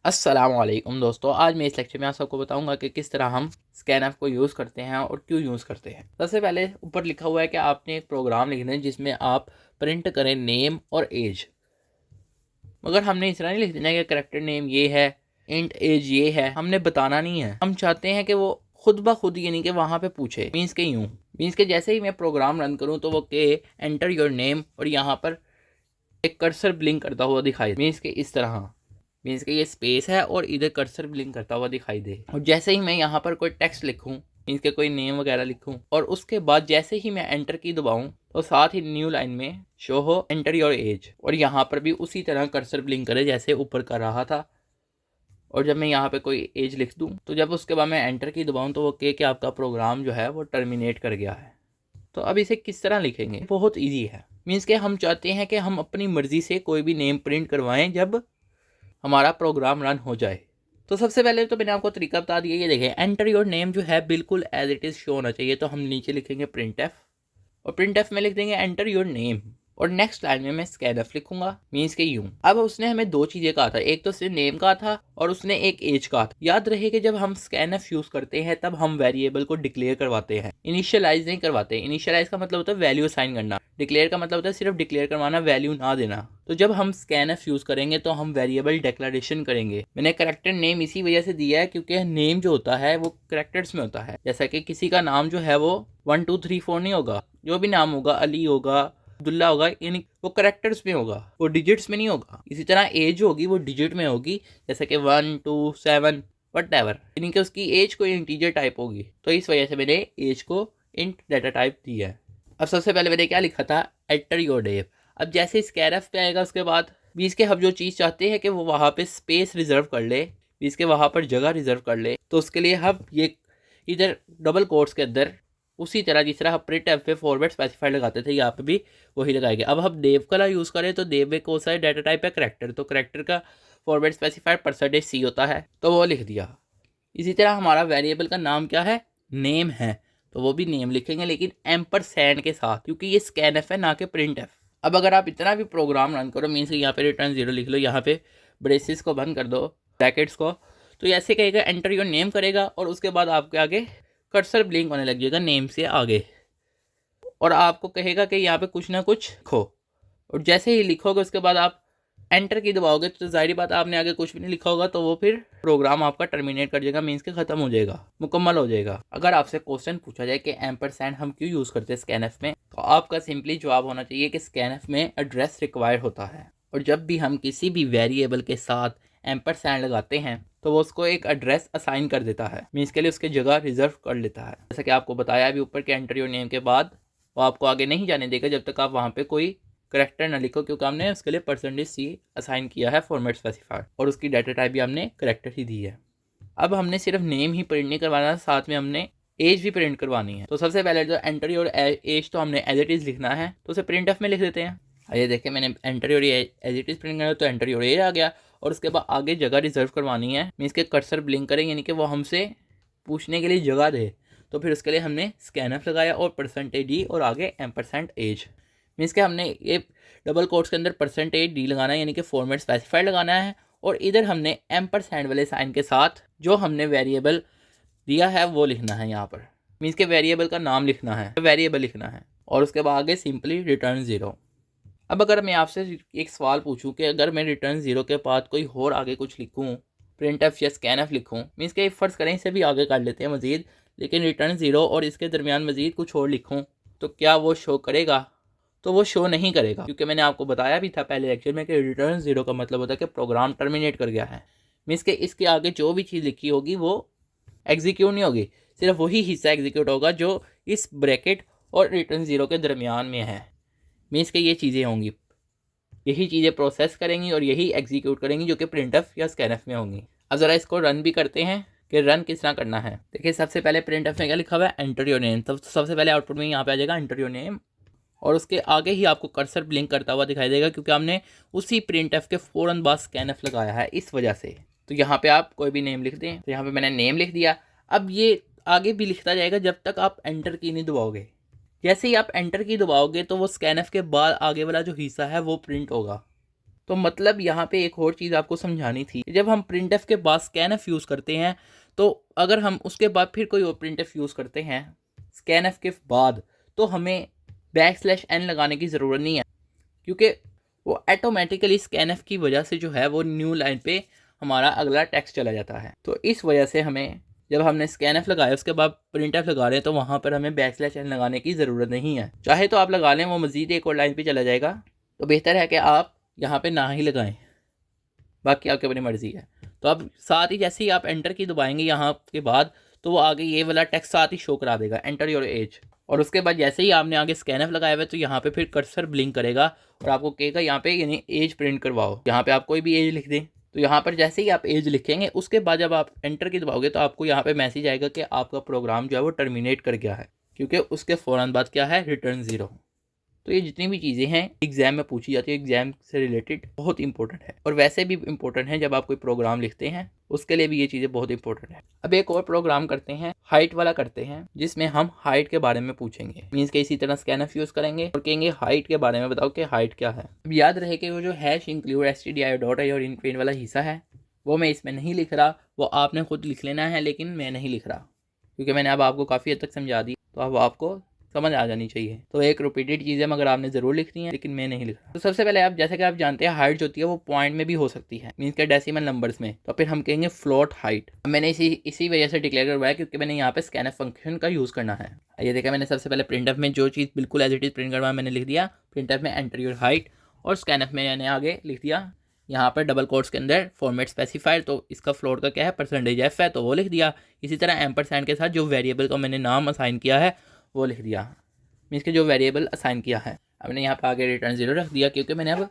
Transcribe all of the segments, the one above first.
अस्सलामुअलैकुम दोस्तों, आज मैं इस लेक्चर में आप सबको बताऊंगा कि किस तरह हम स्कैनफ को यूज़ करते हैं और क्यों यूज़ करते हैं। सबसे पहले ऊपर लिखा हुआ है कि आपने एक प्रोग्राम लिखना है जिसमें आप प्रिंट करें नेम और एज। मगर हमने इस तरह नहीं लिख देना कि करेक्टर नेम ये है, इंट एज ये है, हमने बताना नहीं है। हम चाहते हैं कि वो खुद ब खुद यानी कि वहाँ पे पूछे। मीन्स के जैसे ही मैं प्रोग्राम रन करूँ तो वो के एंटर योर नेम और यहाँ पर एक कर्सर ब्लिंक करता हुआ दिखाई, मीन्स के इस तरह, मीन्स के ये स्पेस है और इधर कर्सर ब्लिंक करता हुआ दिखाई दे। और जैसे ही मैं यहाँ पर कोई टेक्स्ट लिखूँ, मीन्स के कोई नेम वगैरह लिखूँ और उसके बाद जैसे ही मैं एंटर की दबाऊँ तो साथ ही न्यू लाइन में शो हो एंटर योर एज, और यहाँ पर भी उसी तरह कर्सर ब्लिंक करे जैसे ऊपर कर रहा था। और जब मैं यहाँ पे कोई एज लिख दूँ तो जब उसके बाद मैं एंटर की दबाऊँ तो वो कहे कि आपका प्रोग्राम जो है वो टर्मिनेट कर गया है। तो अब इसे किस तरह लिखेंगे? बहुत ईजी है। मीन्स के हम चाहते हैं कि हम अपनी मर्जी से कोई भी नेम प्रिंट करवाएं जब हमारा प्रोग्राम रन हो जाए। तो सबसे पहले तो मैंने आपको तरीका बता दिया। ये देखिए, एंटर योर नेम जो है बिल्कुल एज इट इज़ शो होना चाहिए। तो हम नीचे लिखेंगे प्रिंट एफ और प्रिंट एफ में लिख देंगे एंटर योर नेम, और नेक्स्ट लाइन में मैं स्कैनफ लिखूंगा, मीन्स के यूं। अब उसने हमें दो चीजें कहा था, एक तो उसने नेम कहा था और उसने एक एज कहा था। याद रहे कि जब हम स्कैनफ यूज करते हैं तब हम वेरिएबल को डिक्लेयर करवाते हैं, इनिशियलाइज नहीं करवाते। इनिशियलाइज का मतलब होता है वैल्यू असाइन करना, डिक्लेयर का मतलब होता है सिर्फ डिक्लेयर करवाना, वैल्यू ना देना। तो जब हम स्कैनफ यूज करेंगे तो हम वेरिएबल डिक्लेरेशन करेंगे। मैंने करेक्टर नेम इसी वजह से दिया है क्योंकि नेम जो होता है वो करेक्टर्स में होता है। जैसा कि किसी का नाम जो है वो 1 2 3 4 नहीं होगा, जो भी नाम होगा, अली होगा, अब्दुल्ला होगा, यानी वो करेक्टर्स में होगा, वो डिजिट्स में नहीं होगा। इसी तरह एज होगी वो डिजिट में होगी, जैसे कि 1 2 7 वट एवर, यानी कि उसकी एज कोई इंटीजर टाइप होगी। तो इस वजह से मैंने एज को इंट डाटा टाइप दिया है। अब सबसे पहले मैंने क्या लिखा था, एंटर योर नेम। अब जैसे स्कैनफ पे आएगा उसके बाद बीस के हम जो चीज़ चाहते हैं कि वो वहाँ पे स्पेस रिजर्व कर ले, बीस के वहाँ पर जगह रिजर्व कर ले, तो उसके लिए हम ये इधर डबल कोट्स के अंदर उसी तरह जिस तरह हम प्रिंट एफ पे फॉरवर्ड स्पेसिफाइड लगाते थे यहाँ पे भी वही लगाएंगे। अब हम देव कला यूज़ करें तो देव में कौन सा डाटा टाइप है, करेक्टर, तो करेक्टर का फॉरवर्ड स्पेसिफाइड %c होता है, तो वो लिख दिया। इसी तरह हमारा वेरिएबल का नाम क्या है, नेम है, तो वो भी नेम लिखेंगे लेकिन एम्परसैंड के साथ, क्योंकि ये स्कैनफ है ना कि प्रिंट एफ। अब अगर आप इतना भी प्रोग्राम रन करो, मीन्स यहाँ पे रिटर्न 0 लिख लो, यहाँ पे ब्रेसिस को बंद कर दो, ब्रैकेट्स को, तो ऐसे कहेगा एंटर योर नेम करेगा और उसके बाद आपके आगे कर्सर ब्लिंक होने लग जाएगा नेम से आगे, और आपको कहेगा कि यहाँ पे कुछ ना कुछ लिखो। और जैसे ही लिखोगे उसके बाद आप एंटर की दबाओगे तो जाहिर बात आपने आगे कुछ भी नहीं लिखा होगा, तो वो फिर प्रोग्राम आपका टर्मिनेट कर देगा, मीन्स के खत्म हो जाएगा, मुकम्मल हो जाएगा। अगर आपसे क्वेश्चन पूछा जाए कि एम्परसैंड हम क्यों यूज़ करते हैं स्कैनफ में, तो आपका सिंपली जवाब होना चाहिए कि स्कैनफ में एड्रेस रिक्वायर होता है, और जब भी हम किसी भी वेरिएबल के साथ एम्परसैंड लगाते हैं तो वो उसको एक एड्रेस असाइन कर देता है, मीन्स के लिए उसकी जगह रिजर्व कर लेता है। जैसा कि आपको बताया अभी ऊपर के एंटर योर नेम के बाद वो आपको आगे नहीं जाने देगा जब तक आप वहाँ पे कोई करेक्टर ना लिखो, क्योंकि हमने उसके लिए %c असाइन किया है फॉर्मेट स्पेसिफायर, और उसकी डाटा टाइप भी हमने करेक्टर ही दी है। अब हमने सिर्फ नेम ही प्रिंट नहीं करवाना, साथ में हमने एज भी प्रिंट करवानी है। तो सबसे पहले जो एंटर योर एज तो हमने एज इट इज़ लिखना है, तो उसे प्रिंट एफ में लिख देते हैं। ये देखें, मैंने enter your age it is print करना तो एंटर योर एज आ गया, और उसके बाद आगे जगह रिजर्व करवानी है, मीन्स के कर्सर ब्लिंक करें, यानी कि वो हमसे पूछने के लिए जगह दे। तो फिर उसके लिए हमने स्कैनफ लगाया और %d और आगे %एज, मीन्स के हमने ये डबल कोट्स के अंदर %d लगाना है, यानी कि फॉर्मेट स्पेसिफाइड लगाना है, और इधर हमने एम्परसैंड वाले साइन के साथ जो हमने वेरिएबल दिया है वो लिखना है यहाँ पर, मीन्स के वेरिएबल का नाम लिखना है, वेरिएबल लिखना है, और उसके बाद आगे सिंपली रिटर्न 0। अब अगर मैं आपसे एक सवाल पूछूं कि अगर मैं रिटर्न 0 के बाद कोई और आगे कुछ लिखूं, प्रिंट एफ या स्कैनफ लिखूं, मीन्स के फ़र्ज़ करें इसे भी आगे कर लेते हैं मज़ीद, लेकिन रिटर्न 0 और इसके दरमियान मज़ीद कुछ और लिखूं, तो क्या वो शो करेगा? तो वो शो नहीं करेगा, क्योंकि मैंने आपको बताया भी था पहले लेक्चर में कि रिटर्न 0 का मतलब होता है कि प्रोग्राम टर्मिनेट कर गया है। मीन्स के इसके आगे जो भी चीज़ लिखी होगी वो एग्जीक्यूट नहीं होगी, सिर्फ वही हिस्सा एग्जीक्यूट होगा जो इस ब्रैकेट और रिटर्न 0 के दरमियान में है। मीन्स के ये चीज़ें होंगी, यही चीज़ें प्रोसेस करेंगी और यही एग्जीक्यूट करेंगी जो कि प्रिंटफ या स्कैनफ में होंगी। अब ज़रा इसको रन भी करते हैं कि रन किस तरह करना है। देखिए, सबसे पहले प्रिंटफ में क्या लिखा हुआ है, एंटर योर नेम, तब सबसे पहले आउटपुट में यहाँ पे आ जाएगा एंटर योर नेम, और उसके आगे ही आपको कर्सर ब्लिंक करता हुआ दिखाई देगा, क्योंकि हमने उसी प्रिंट एफ के फ़ौरन बाद स्कैनफ लगाया है इस वजह से। तो यहाँ पे आप कोई भी नेम लिख दें, तो यहाँ पे मैंने नेम लिख दिया। अब ये आगे भी लिखता जाएगा जब तक आप एंटर की नहीं दबाओगे। जैसे ही आप एंटर की दबाओगे तो वो स्कैनफ के बाद आगे वाला जो हिस्सा है वो प्रिंट होगा। तो मतलब यहाँ पे एक और चीज़ आपको समझानी थी, जब हम printf के बाद scanf यूज़ करते हैं तो अगर हम उसके बाद फिर कोई और printf यूज़ करते हैं scanf के बाद, तो हमें \n लगाने की ज़रूरत नहीं है, क्योंकि वो ऑटोमेटिकली scanf की वजह से जो है वो न्यू लाइन पे हमारा अगला टेक्स्ट चला जाता है। तो इस वजह से हमें जब हमने scanf लगाया उसके बाद printf लगा रहे हैं तो वहाँ पर हमें \n लगाने की ज़रूरत नहीं है। चाहे तो आप लगा लें, वो मज़ीद एक और लाइन पे चला जाएगा, तो बेहतर है कि आप यहाँ पे ना ही लगाएं, बाकी आपकी अपनी मर्ज़ी है। तो अब साथ ही जैसे ही आप एंटर की दबाएंगे यहाँ के बाद, तो वो आगे ये वाला टेक्स्ट साथ ही शो करा देगा, एंटर योर एज। और उसके बाद जैसे ही आपने आगे scanf लगाया हुआ है तो यहाँ पे फिर कर्सर ब्लिंक करेगा और आपको कहेगा यहाँ पे यानी एज प्रिंट करवाओ। यहाँ पे आप कोई भी एज लिख दें, तो यहाँ पर जैसे ही आप एज लिखेंगे उसके बाद जब आप एंटर की दबाओगे तो आपको यहाँ पे मैसेज आएगा कि आपका प्रोग्राम जो है वो टर्मिनेट कर गया है, क्योंकि उसके फ़ौरन बाद क्या है, रिटर्न 0। तो ये जितनी भी चीज़ें हैं एग्ज़ाम में पूछी जाती है, एग्ज़ाम से रिलेटेड बहुत इंपॉर्टेंट है, और वैसे भी इंपॉर्टेंट है जब आप कोई प्रोग्राम लिखते हैं उसके लिए भी ये चीज़ें बहुत इंपॉर्टेंट है। अब एक और प्रोग्राम करते हैं, हाइट वाला करते हैं, जिसमें हम हाइट के बारे में पूछेंगे। मीन्स के इसी तरह scanf यूज़ करेंगे और कहेंगे हाइट के बारे में बताओ कि हाइट क्या है। अब याद रहे कि वो जो #include stdio.i और इनक्वेन वाला हिस्सा है वो मैं इसमें नहीं लिख रहा, वो आपने खुद लिख लेना है, लेकिन मैं नहीं लिख रहा क्योंकि मैंने अब आपको काफ़ी हद तक समझा दी, तो अब आपको समझ आ जानी चाहिए। तो एक रिपीटेड चीज़ है मगर आपने ज़रूर लिखनी है, लेकिन मैं नहीं लिख रहा। तो सबसे पहले आप जैसे कि आप जानते हैं हाइट जो होती है वो पॉइंट में भी हो सकती है, मीन्स के डेसिमल नंबर्स में, तो फिर हम कहेंगे फ्लोट हाइट। मैंने इसी वजह से डिक्लेयर करवाया क्योंकि मैंने यहाँ पे scanf फंक्शन का यूज़ करना है। ये देखा, मैंने सबसे पहले printf में जो चीज़ बिल्कुल एज इट इज़ प्रिंट करवाया मैंने लिख दिया, printf में एंटर योर हाइट, और scanf में मैंने आगे लिख दिया यहाँ पर डबल कोट्स के अंदर फॉर्मेट स्पेसिफाइड, तो इसका फ्लोट का क्या है, %f है, तो वो लिख दिया। इसी तरह एम्परसैंड के साथ जो वेरिएबल का मैंने नाम असाइन किया है वो लिख दिया, मीन्स के जो वेरिएबल असाइन किया है। अब मैंने यहाँ पर आगे रिटर्न 0 रख दिया क्योंकि मैंने अब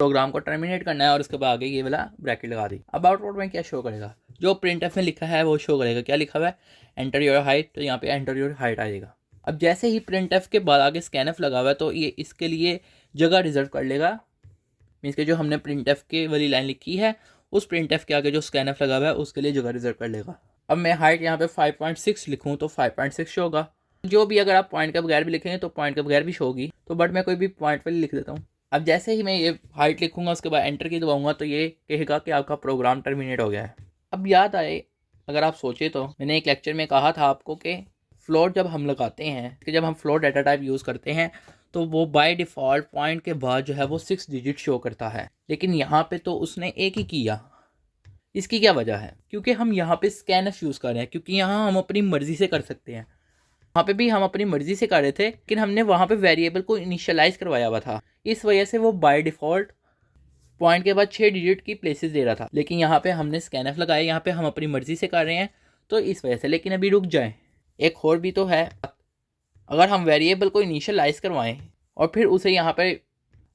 प्रोग्राम को टर्मिनेट करना है, और उसके बाद आगे ये वाला ब्रैकेट लगा दी। अब आउटपुट में क्या शो करेगा, जो printf में लिखा है वो शो करेगा। क्या लिखा हुआ है, एंटर योर हाइट, तो यहाँ पे एंटर योर हाइट आएगा। अब जैसे ही printf के बाद आगे scanf लगा हुआ है तो ये इसके लिए जगह रिजर्व कर लेगा, मीन्स के जो हमने printf के वाली लाइन लिखी है उस printf के आगे जो scanf लगा हुआ है उसके लिए जगह रिजर्व कर लेगा। अब मैं हाइट यहाँ पे 5.6 लिखूँ तो 5.6 शो होगा। जो भी अगर आप पॉइंट के बगैर भी लिखेंगे तो पॉइंट के बगैर भी शो होगी, तो बट मैं कोई भी पॉइंट पर लिख देता हूँ। अब जैसे ही मैं ये हाइट लिखूंगा उसके बाद एंटर की दबाऊंगा तो ये कहेगा कि आपका प्रोग्राम टर्मिनेट हो गया है। अब याद आए, अगर आप सोचे तो मैंने एक लेक्चर में कहा था आपको कि फ्लोट जब हम लगाते हैं, कि जब हम फ्लोट डाटा टाइप यूज़ करते हैं तो वो बाय डिफ़ॉल्ट पॉइंट के बाद जो है वो 6 डिजिट शो करता है, लेकिन यहाँ पे तो उसने एक ही किया। इसकी क्या वजह है, क्योंकि हम यहाँ पे scanf यूज़ कर रहे हैं, क्योंकि यहाँ हम अपनी मर्ज़ी से कर सकते हैं। वहाँ पे भी हम अपनी मर्ज़ी से कर रहे थे, लेकिन हमने वहाँ पे वेरिएबल को इनिशियलाइज़ करवाया हुआ था, इस वजह से वो बाय डिफ़ॉल्ट पॉइंट के बाद 6 डिजिट की प्लेसेस दे रहा था। लेकिन यहाँ पे हमने scanf लगाया, यहाँ पे हम अपनी मर्ज़ी से कर रहे हैं, तो इस वजह से। लेकिन अभी रुक जाएं, एक और भी तो है। अगर हम वेरिएबल को इनिशियलाइज़ करवाएं और फिर उसे यहाँ पे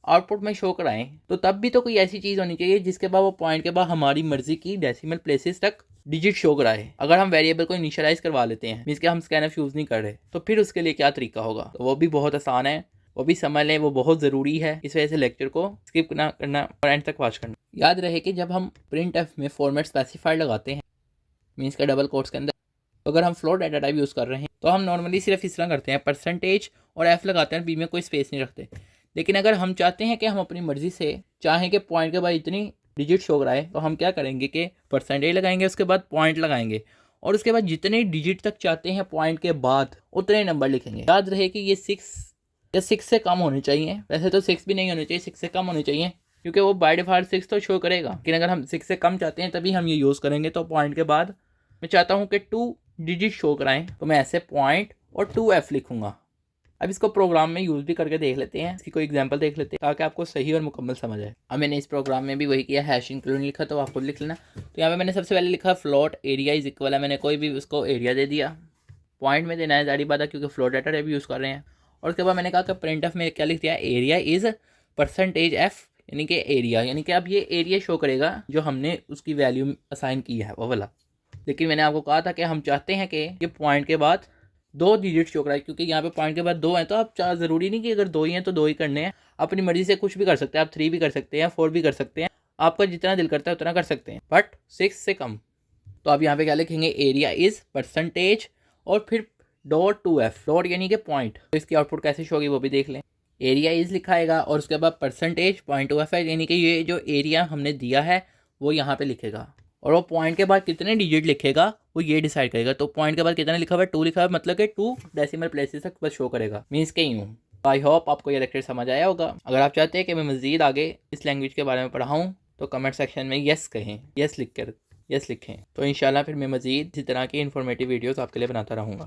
आउटपुट में शो कराएं, तो तब भी तो कोई ऐसी चीज़ होनी चाहिए जिसके बाद वो पॉइंट के बाद हमारी मर्ज़ी की डेसिमल प्लेसेस तक डिजिट शो कराए। अगर हम वेरिएबल को इनिशियलाइज करवा लेते हैं, मींस कि हम scanf यूज़ नहीं कर रहे, तो फिर उसके लिए क्या तरीका होगा, तो वो भी बहुत आसान है, वो भी समझ लें, वो बहुत ज़रूरी है। इस वजह से लेक्चर को स्किप ना करना और एंड तक वॉच करना। याद रहे कि जब हम printf में फॉर्मेट स्पेसिफाइड लगाते हैं, मीन्स का डबल कोट्स के अंदर, तो अगर हम फ्लोट डाटा टाइप यूज़ कर रहे हैं तो हम नॉर्मली सिर्फ इस तरह करते हैं, % और f लगाते हैं, बी में कोई स्पेस नहीं रखते। लेकिन अगर हम चाहते हैं कि हम अपनी मर्ज़ी से चाहें कि पॉइंट के बाद इतनी डिजिट शो कराए, तो हम क्या करेंगे कि % लगाएंगे, उसके बाद पॉइंट लगाएंगे, और उसके बाद जितने डिजिट तक चाहते हैं पॉइंट के बाद उतने नंबर लिखेंगे। याद रहे कि ये 6 या 6 से कम होने चाहिए, वैसे तो 6 भी नहीं होने चाहिए, 6 से कम होने चाहिए, क्योंकि वो बाय डिफ़ॉल्ट 6 तो शो करेगा। लेकिन अगर हम 6 से कम चाहते हैं तभी हम ये यूज़ करेंगे। तो पॉइंट के बाद मैं चाहता हूँ कि 2 डिजिट शो कराएं, तो मैं ऐसे पॉइंट और 2f लिखूंगा। अब इसको प्रोग्राम में यूज़ भी करके देख लेते हैं, इसकी कोई एग्जांपल देख लेते हैं ताकि आपको सही और मुकम्मल समझ आए। अब मैंने इस प्रोग्राम में भी वही किया, #include लिखा, तो आप खुद लिख लेना। तो यहाँ पे मैंने सबसे पहले लिखा फ्लोट एरिया इज इक्वल है, मैंने कोई भी उसको एरिया दे दिया, पॉइंट में देना है, जारी बात है क्योंकि फ्लोट डाटा टाइप यूज़ कर रहे हैं। और उसके बाद मैंने कहा कि printf में क्या लिख दिया, एरिया इज़ %f, यानी कि एरिया, यानी कि अब ये एरिया शो करेगा जो हमने उसकी वैल्यू असाइन की है वो वाला। लेकिन मैंने आपको कहा था कि हम चाहते हैं कि ये पॉइंट के बाद 2 डिजिट शो कराए, क्योंकि यहाँ पे पॉइंट के बाद 2 हैं, तो आप ज़रूरी नहीं कि अगर 2 ही हैं तो 2 ही करने हैं, अपनी मर्ज़ी से कुछ भी कर सकते हैं। आप 3 भी कर सकते हैं, 4 भी कर सकते हैं, आपका जितना दिल करता है उतना कर सकते हैं, बट 6 से कम। तो आप यहाँ पे क्या लिखेंगे, एरिया इज़ % और फिर .2f, डॉट यानी कि पॉइंट। तो इसकी आउटपुट कैसे शो होगी वो भी देख लें। एरिया इज़ लिखाएगा और उसके बाद परसेंटेज पॉइंट ऑफ है, यानी कि ये जो एरिया हमने दिया है वो यहाँ पे लिखेगा, और वो पॉइंट के बाद कितने डिजिट लिखेगा वो ये डिसाइड करेगा। तो पॉइंट के बाद कितना लिखा हुआ है, 2 लिखा हुआ है, मतलब कि 2 डेसिमल प्लेसेस तक बस शो करेगा, मीन्स के यूँ। आई होप आपको ये लेक्चर समझ आया होगा। अगर आप चाहते हैं कि मैं मज़ीद आगे इस लैंग्वेज के बारे में पढ़ाऊँ तो कमेंट सेक्शन में यस कहें, यस लिखें। तो इंशाल्लाह फिर मैं मज़ीद इसी तरह की इन्फॉर्मेटिव वीडियोज़ आपके लिए बनाता रहूँगा।